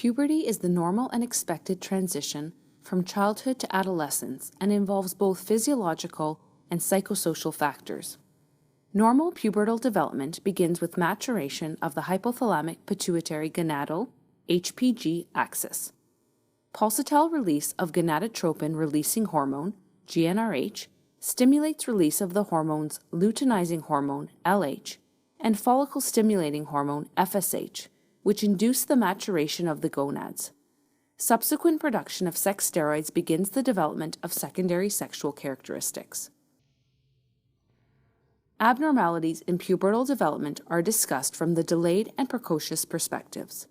Puberty is the normal and expected transition from childhood to adolescence and involves both physiological and psychosocial factors. Normal pubertal development begins with maturation of the hypothalamic pituitary gonadal HPG axis. Pulsatile release of gonadotropin-releasing hormone, GnRH, stimulates release of the hormones luteinizing hormone, LH, and follicle-stimulating hormone, FSH, which induce the maturation of the gonads. Subsequent production of sex steroids begins the development of secondary sexual characteristics. Abnormalities in pubertal development are discussed from the delayed and precocious perspectives.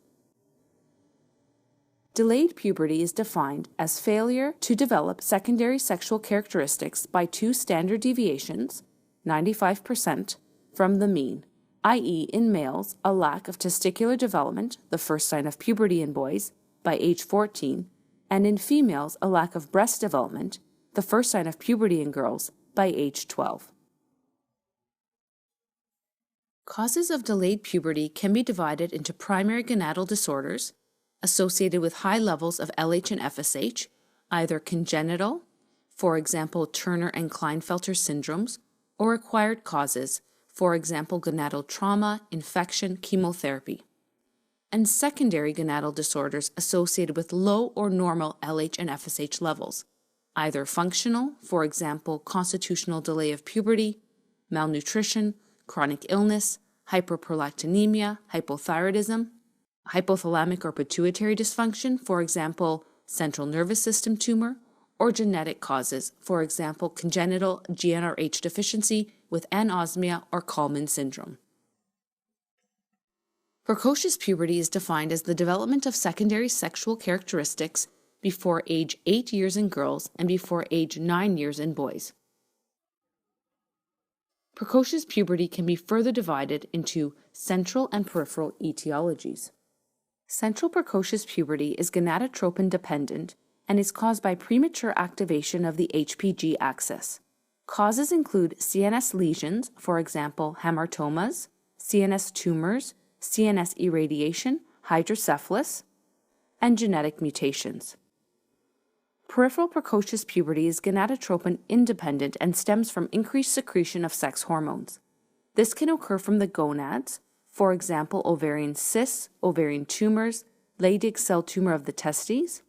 Delayed puberty is defined as failure to develop secondary sexual characteristics by 2 standard deviations, 95%, from the mean, i.e. in males, a lack of testicular development, the first sign of puberty in boys, by age 14, and in females, a lack of breast development, the first sign of puberty in girls, by age 12. Causes of delayed puberty can be divided into primary gonadal disorders, associated with high levels of LH and FSH, either congenital, for example Turner and Klinefelter syndromes, or acquired causes, for example gonadal trauma, infection, chemotherapy, and secondary gonadal disorders associated with low or normal LH and FSH levels, either functional, for example constitutional delay of puberty, malnutrition, chronic illness, hyperprolactinemia, hypothyroidism, hypothalamic or pituitary dysfunction, for example, central nervous system tumor, or genetic causes, for example, congenital GnRH deficiency with anosmia or Kallmann syndrome. Precocious puberty is defined as the development of secondary sexual characteristics before age 8 years in girls and before age 9 years in boys. Precocious puberty can be further divided into central and peripheral etiologies. Central precocious puberty is gonadotropin dependent and is caused by premature activation of the HPG axis. Causes include CNS lesions, for example hamartomas, CNS tumors, CNS irradiation, hydrocephalus, and genetic mutations. Peripheral precocious puberty is gonadotropin independent and stems from increased secretion of sex hormones. This can occur from the gonads, for example ovarian cysts, ovarian tumors, Leydig cell tumor of the testes,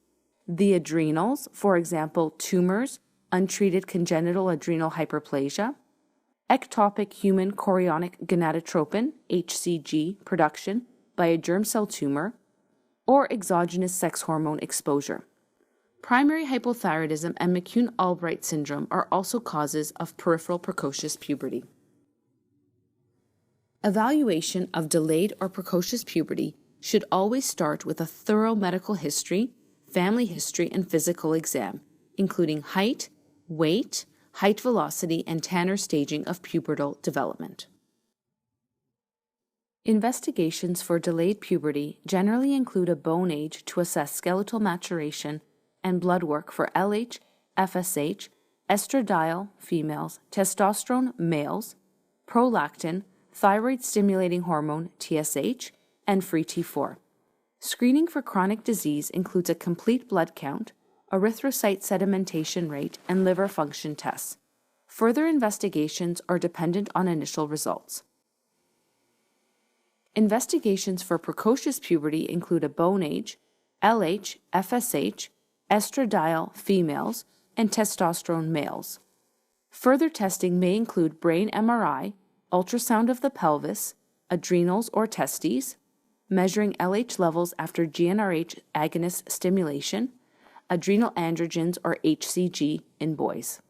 the adrenals, for example tumors, untreated congenital adrenal hyperplasia, ectopic human chorionic gonadotropin, HCG, production by a germ cell tumor, or exogenous sex hormone exposure. Primary hypothyroidism and McCune-Albright syndrome are also causes of peripheral precocious puberty. Evaluation of delayed or precocious puberty should always start with a thorough medical history, family history, and physical exam, including height, weight, height velocity, and Tanner staging of pubertal development. Investigations for delayed puberty generally include a bone age to assess skeletal maturation and blood work for LH, FSH, estradiol females, testosterone males, prolactin, thyroid-stimulating hormone TSH, and free T4. Screening for chronic disease includes a complete blood count, erythrocyte sedimentation rate, and liver function tests. Further investigations are dependent on initial results. Investigations for precocious puberty include a bone age, LH, FSH, estradiol females, and testosterone males. Further testing may include brain MRI, ultrasound of the pelvis, adrenals or testes, measuring LH levels after GnRH agonist stimulation, adrenal androgens or HCG in boys.